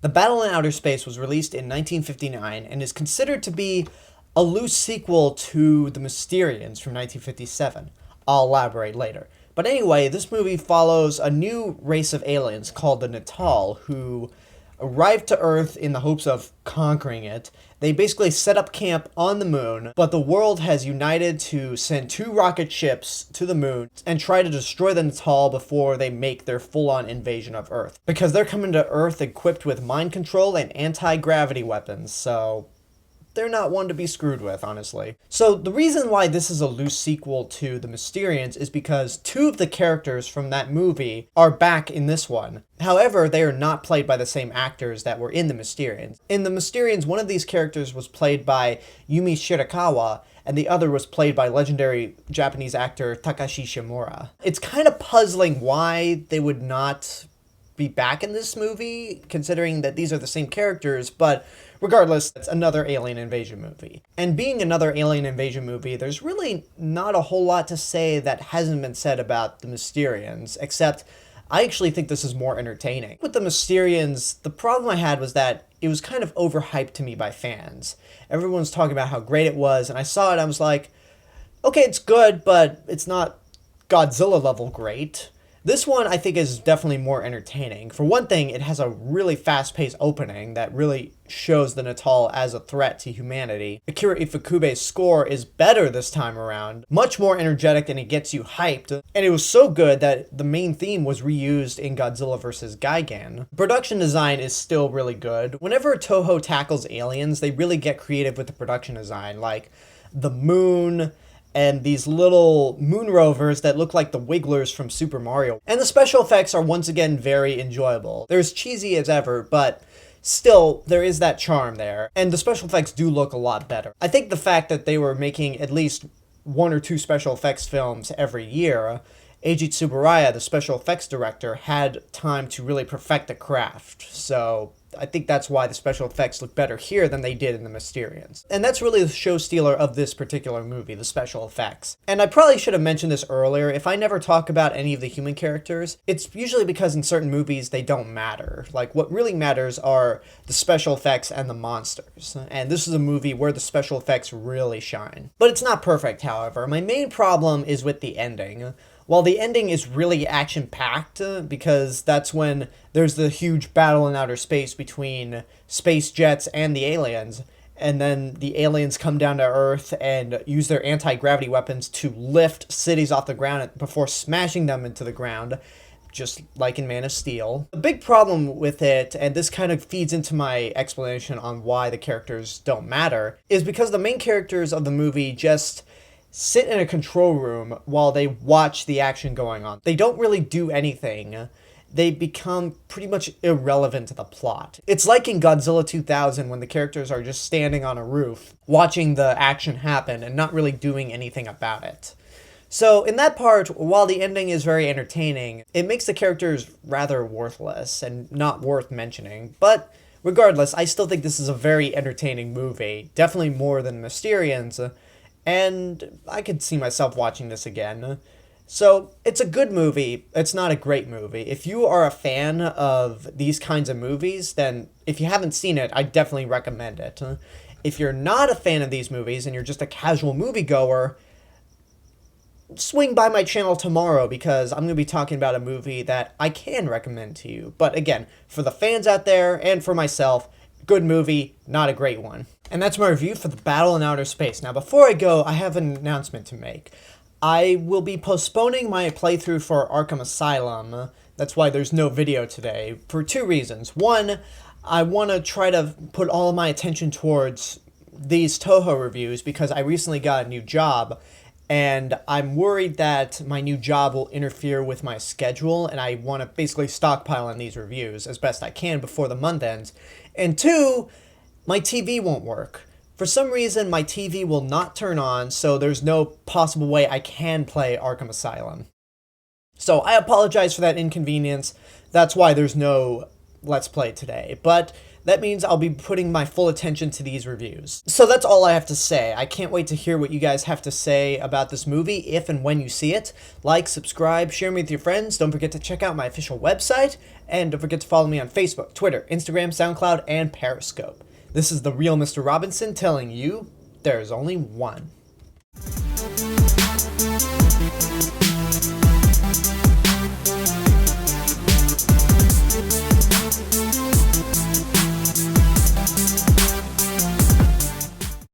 The Battle in Outer Space was released in 1959 and is considered to be a loose sequel to The Mysterians from 1957. I'll elaborate later. But anyway, this movie follows a new race of aliens called the Natal, who arrived to Earth in the hopes of conquering it. They basically set up camp on the moon, but the world has united to send 2 rocket ships to the moon and try to destroy the Natal before they make their full-on invasion of Earth. Because they're coming to Earth equipped with mind control and anti-gravity weapons, so they're not one to be screwed with, honestly. So the reason why this is a loose sequel to The Mysterians is because 2 of the characters from that movie are back in this one. However, they are not played by the same actors that were in The Mysterians. In The Mysterians, one of these characters was played by Yumi Shirakawa, and the other was played by legendary Japanese actor Takashi Shimura. It's kind of puzzling why they would not be back in this movie, considering that these are the same characters, but regardless, it's another alien invasion movie. And being another alien invasion movie, there's really not a whole lot to say that hasn't been said about the Mysterians, except I actually think this is more entertaining. With the Mysterians, the problem I had was that it was kind of overhyped to me by fans. Everyone's talking about how great it was, and I saw it, I was like, okay, it's good, but it's not Godzilla level great. This one, I think, is definitely more entertaining. For one thing, it has a really fast-paced opening that really shows the Natal as a threat to humanity. Akira Ifukube's score is better this time around, much more energetic, and it gets you hyped. And it was so good that the main theme was reused in Godzilla vs. Gigan. Production design is still really good. Whenever Toho tackles aliens, they really get creative with the production design, like the moon, and these little moon rovers that look like the Wigglers from Super Mario. And the special effects are once again very enjoyable. They're as cheesy as ever, but still, there is that charm there. And the special effects do look a lot better. I think the fact that they were making at least 1 or 2 special effects films every year, Eiji Tsuburaya, the special effects director, had time to really perfect the craft. So I think that's why the special effects look better here than they did in The Mysterians. And that's really the show stealer of this particular movie, the special effects. And I probably should have mentioned this earlier. If I never talk about any of the human characters, it's usually because in certain movies they don't matter. Like, what really matters are the special effects and the monsters. And this is a movie where the special effects really shine. But it's not perfect, however. My main problem is with the ending. While the ending is really action-packed, because that's when there's the huge battle in outer space between space jets and the aliens, and then the aliens come down to Earth and use their anti-gravity weapons to lift cities off the ground before smashing them into the ground, just like in Man of Steel. The big problem with it, and this kind of feeds into my explanation on why the characters don't matter, is because the main characters of the movie just sit in a control room while they watch the action going on. They don't really do anything. They become pretty much irrelevant to the plot. It's like in Godzilla 2000 when the characters are just standing on a roof, watching the action happen and not really doing anything about it. So in that part, while the ending is very entertaining, it makes the characters rather worthless and not worth mentioning. But regardless, I still think this is a very entertaining movie, definitely more than Mysterians, and I could see myself watching this again. So, it's a good movie. It's not a great movie. If you are a fan of these kinds of movies, then if you haven't seen it, I definitely recommend it. If you're not a fan of these movies and you're just a casual moviegoer, swing by my channel tomorrow because I'm going to be talking about a movie that I can recommend to you. But again, for the fans out there and for myself, good movie, not a great one. And that's my review for The Battle in Outer Space. Now, before I go, I have an announcement to make. I will be postponing my playthrough for Arkham Asylum. That's why there's no video today, for 2 reasons. One, I want to try to put all of my attention towards these Toho reviews because I recently got a new job, and I'm worried that my new job will interfere with my schedule, and I want to basically stockpile on these reviews as best I can before the month ends. And 2, my TV won't work. For some reason, my TV will not turn on, so there's no possible way I can play Arkham Asylum. So I apologize for that inconvenience. That's why there's no Let's Play today. But that means I'll be putting my full attention to these reviews. So that's all I have to say. I can't wait to hear what you guys have to say about this movie if and when you see it. Like, subscribe, share me with your friends. Don't forget to check out my official website. And don't forget to follow me on Facebook, Twitter, Instagram, SoundCloud, and Periscope. This is the real Mr. Robinson telling you there's only one.